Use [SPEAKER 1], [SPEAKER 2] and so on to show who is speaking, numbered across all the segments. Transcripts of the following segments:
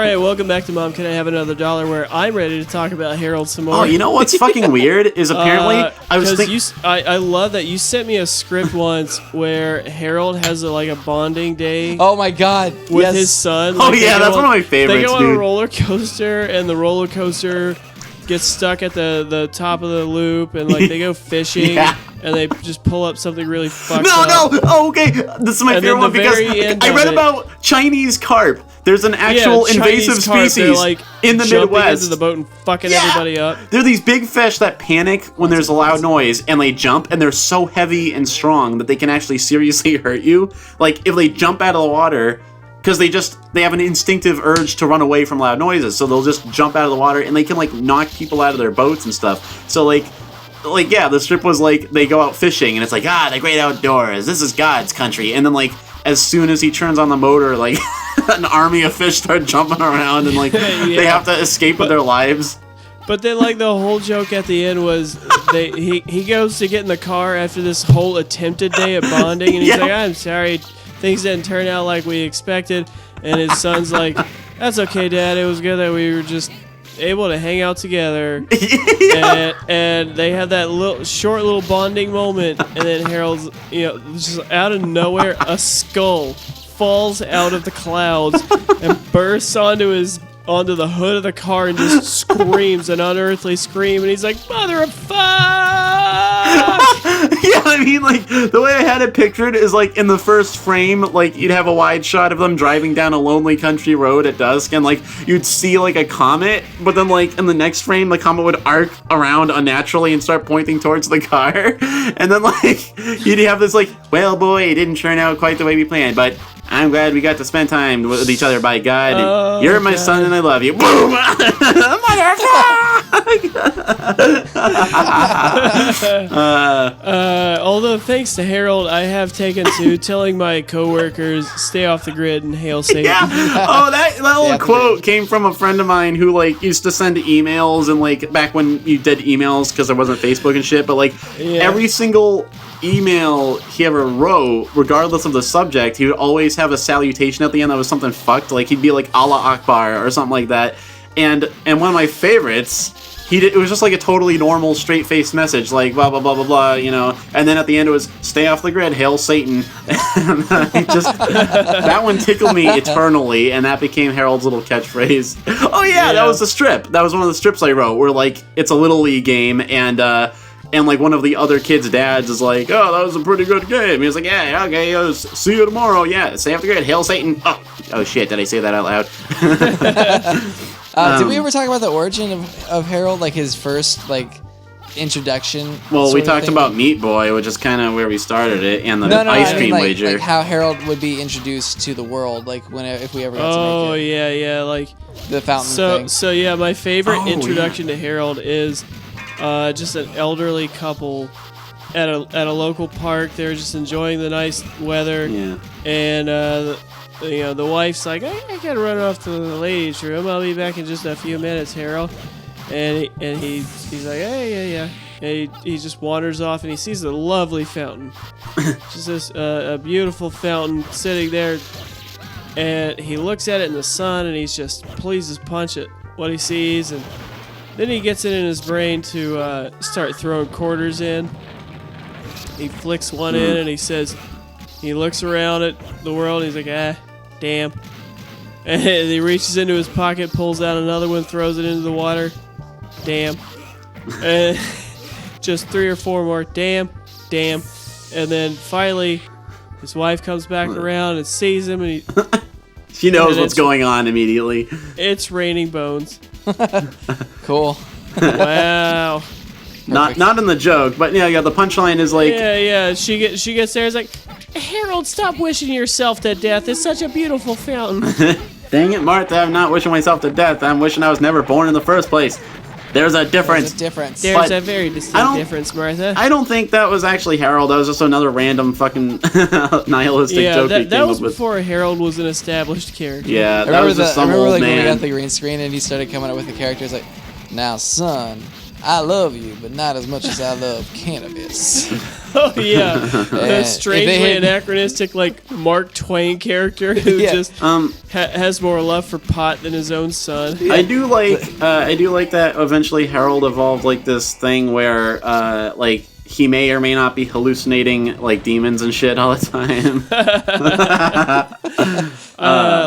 [SPEAKER 1] right, welcome back to Mom, Can I Have Another Dollar, where I'm ready to talk about Harold some more.
[SPEAKER 2] Oh, you know what's fucking weird is apparently I was thinking.
[SPEAKER 1] I love that you sent me a script once where Harold has a bonding day.
[SPEAKER 3] Oh my God!
[SPEAKER 1] With his son.
[SPEAKER 2] Oh yeah, that's one of my favorites.
[SPEAKER 1] They go on a roller coaster, and the roller coaster gets stuck at the top of the loop, and they go fishing. Yeah. And they just pull up something really fucked up.
[SPEAKER 2] No! Oh, okay. This is my favorite one because I read about Chinese carp. There's an actual invasive species in the Midwest.
[SPEAKER 1] Into the boat and fucking everybody up.
[SPEAKER 2] They're these big fish that panic when there's a loud noise, and they jump, and they're so heavy and strong that they can actually seriously hurt you. Like, if they jump out of the water, because they have an instinctive urge to run away from loud noises, so they'll just jump out of the water, and they can, knock people out of their boats and stuff. So, the strip was they go out fishing, and it's the great outdoors. This is God's country. And then as soon as he turns on the motor, an army of fish start jumping around, and they have to escape with their lives.
[SPEAKER 1] But then the whole joke at the end was he goes to get in the car after this whole attempted day of bonding, and he's I'm sorry, things didn't turn out like we expected. And his son's that's okay, Dad. It was good that we were just able to hang out together. And they have that short little bonding moment, and then Harold's just out of nowhere a skull falls out of the clouds and bursts onto the hood of the car and just screams an unearthly scream, and he's like, mother of fuck!
[SPEAKER 2] Yeah, I mean, the way I had it pictured is, in the first frame, you'd have a wide shot of them driving down a lonely country road at dusk, and, you'd see, a comet, but then, in the next frame, the comet would arc around unnaturally and start pointing towards the car, and then, you'd have this, well, boy, it didn't turn out quite the way we planned, but I'm glad we got to spend time with each other, by God. You're my son and I love you. Boom!
[SPEAKER 1] Although, thanks to Harold, I have taken to telling my coworkers, stay off the grid and hail Satan.
[SPEAKER 2] Yeah. Oh, that little quote came from a friend of mine who, used to send emails, and, back when you did emails because there wasn't Facebook and shit, but, every single email he ever wrote, regardless of the subject, he would always have a salutation at the end that was something fucked. He'd be Allah Akbar or something like that. And one of my favorites, it was just a totally normal straight-faced message, blah blah blah blah blah, and then at the end it was, stay off the grid, hail Satan. And that one tickled me eternally, and that became Harold's little catchphrase. Oh yeah, that was the strip. That was one of the strips I wrote, where it's a Little League game, and one of the other kids' dads is oh, that was a pretty good game. He was yeah, okay, see you tomorrow. Yeah, stay off the grid, hail Satan. Oh shit, did I say that out loud?
[SPEAKER 3] Did we ever talk about the origin of Harold, his first, introduction?
[SPEAKER 2] Well, we talked about Meat Boy, which is kind of where we started it, and the ice cream wager.
[SPEAKER 3] How Harold would be introduced to the world, if we ever got to make it.
[SPEAKER 1] Oh, yeah,
[SPEAKER 3] the fountain thing.
[SPEAKER 1] So, yeah, my favorite introduction to Harold is just an elderly couple at a local park. They're just enjoying the nice weather. Yeah. And the wife's I gotta run off to the ladies' room. I'll be back in just a few minutes, Harold. And he's like, hey, yeah. And he just wanders off, and he sees a lovely fountain. Just this a beautiful fountain sitting there. And he looks at it in the sun, and he's just pleased as punch at what he sees. And then he gets it in his brain to start throwing quarters in. He flicks one in, and he looks around at the world, and he's like, damn. And he reaches into his pocket, pulls out another one, throws it into the water. Damn. And just 3 or 4 more. Damn. And then finally, his wife comes back around and sees him, and
[SPEAKER 2] she knows what's going on immediately.
[SPEAKER 1] It's raining bones.
[SPEAKER 3] Cool.
[SPEAKER 1] Wow.
[SPEAKER 2] Not in the joke, but yeah, the punchline is
[SPEAKER 1] yeah. She gets there. It's Harold, stop wishing yourself to death. It's such a beautiful fountain.
[SPEAKER 2] Dang it, Martha! I'm not wishing myself to death. I'm wishing I was never born in the first place. There's a difference.
[SPEAKER 1] There's a very distinct difference, Martha.
[SPEAKER 2] I don't think that was actually Harold. That was just another random fucking nihilistic joke.
[SPEAKER 1] That was before Harold was an established character.
[SPEAKER 2] Yeah, that was just some old man.
[SPEAKER 3] When we got the green screen and he started coming up with the characters now, son, I love you, but not as much as I love cannabis.
[SPEAKER 1] Oh yeah, that strangely anachronistic like Mark Twain character who just has more love for pot than his own son.
[SPEAKER 2] I do like that. Eventually, Harold evolved like this thing where like he may or may not be hallucinating like demons and shit all the time.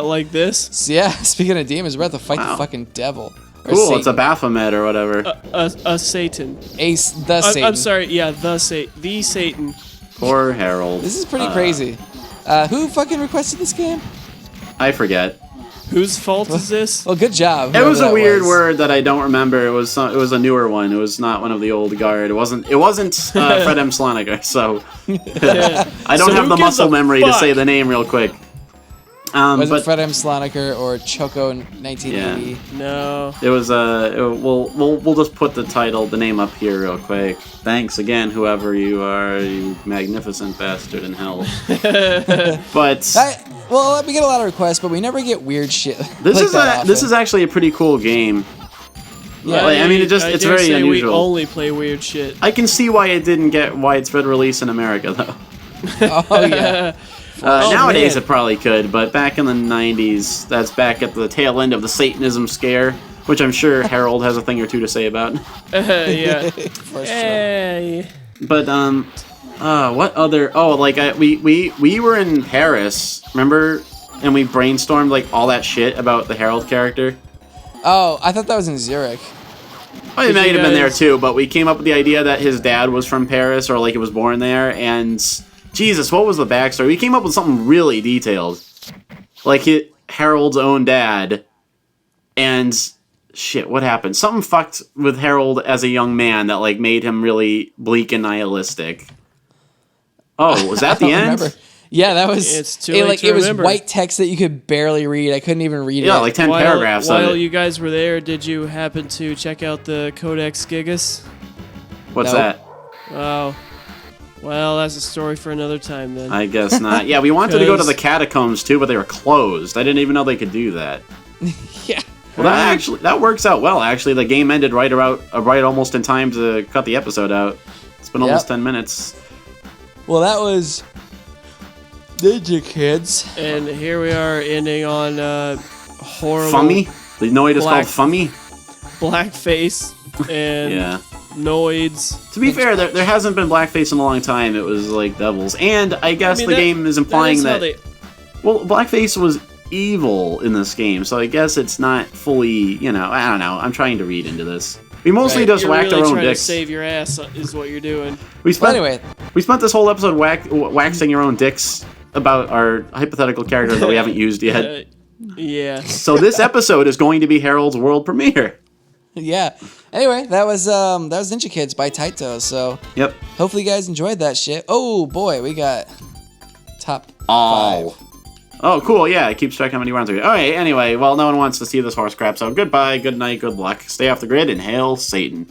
[SPEAKER 1] Like this.
[SPEAKER 3] So, yeah. Speaking of demons, we're about to fight the fucking devil.
[SPEAKER 2] Cool,
[SPEAKER 3] Satan.
[SPEAKER 2] it's a Baphomet or whatever.
[SPEAKER 1] A Satan.
[SPEAKER 3] Satan.
[SPEAKER 1] I'm sorry, yeah, the Satan.
[SPEAKER 2] Poor Harold.
[SPEAKER 3] This is pretty crazy. Who fucking requested this game?
[SPEAKER 2] I forget.
[SPEAKER 1] Whose fault is this?
[SPEAKER 3] Well, good job.
[SPEAKER 2] It was a weird word that I don't remember. It was a newer one. It was not one of the old guard. It wasn't Fred M. Sloniker. So I don't have the muscle memory to say the name real quick.
[SPEAKER 3] Was it Fred M. Sloniker or Choco in 1980?
[SPEAKER 1] Yeah. No.
[SPEAKER 2] It was we'll just put the name up here real quick. Thanks again, whoever you are, you magnificent bastard in hell. But
[SPEAKER 3] well, we get a lot of requests, but we never get weird shit.
[SPEAKER 2] This is actually a pretty cool game.
[SPEAKER 1] Yeah,
[SPEAKER 2] like, I mean, it's very unusual.
[SPEAKER 1] We only play weird shit.
[SPEAKER 2] I can see why it didn't get widespread release in America, though.
[SPEAKER 3] Oh yeah.
[SPEAKER 2] Nowadays it probably could, but back in the 90s, that's back at the tail end of the Satanism scare, which I'm sure Harold has a thing or two to say about.
[SPEAKER 1] Yeah.
[SPEAKER 3] For sure.
[SPEAKER 2] But what other? Oh, like we were in Paris, remember? And we brainstormed like all that shit about the Harold character.
[SPEAKER 3] Oh, I thought that was in Zurich.
[SPEAKER 2] Oh, it might have been there too, but we came up with the idea that his dad was from Paris, or like he was born there, and Jesus, what was the backstory? We came up with something really detailed. Like Harold's own dad. And shit, what happened? Something fucked with Harold as a young man that like made him really bleak and nihilistic. Oh, was that the end?
[SPEAKER 3] Remember. Yeah, that was it was white text that you could barely read. I couldn't even read it.
[SPEAKER 2] Yeah, like 10 paragraphs
[SPEAKER 1] While
[SPEAKER 2] of it.
[SPEAKER 1] you guys were there, did you happen to check out the Codex Gigas?
[SPEAKER 2] What's
[SPEAKER 3] Nope.
[SPEAKER 2] that?
[SPEAKER 1] Oh. Well, that's a story for another time then.
[SPEAKER 2] I guess not. Yeah, we wanted to go to the catacombs too, but they were closed. I didn't even know they could do that.
[SPEAKER 3] Yeah.
[SPEAKER 2] Well, that works out well. Actually, the game ended right almost in time to cut the episode out. It's been almost 10 minutes.
[SPEAKER 3] Well, that was Ninja Kids,
[SPEAKER 1] and here we are ending on horrible.
[SPEAKER 2] Fummy. The noid is called Fummy.
[SPEAKER 1] Blackface and noids.
[SPEAKER 2] To be fair, there hasn't been blackface in a long time. It was like devils, and I guess the game is implying that. Well, blackface was evil in this game, so I guess it's not fully. I don't know. I'm trying to read into this. We mostly just whacked our own
[SPEAKER 1] trying
[SPEAKER 2] dicks.
[SPEAKER 1] To save your ass is what you're doing.
[SPEAKER 2] We spent this whole episode waxing your own dicks about our hypothetical characters that we haven't used yet.
[SPEAKER 1] Yeah.
[SPEAKER 2] So this episode is going to be Harold's world premiere.
[SPEAKER 3] Yeah. Anyway, that was Ninja Kids by Taito. So
[SPEAKER 2] yep.
[SPEAKER 3] Hopefully you guys enjoyed that shit. Oh boy, we got top 5.
[SPEAKER 2] Oh, cool. Yeah, it keeps track how many rounds we. Okay. Anyway, well, no one wants to see this horse crap. So goodbye, good night, good luck. Stay off the grid and hail Satan.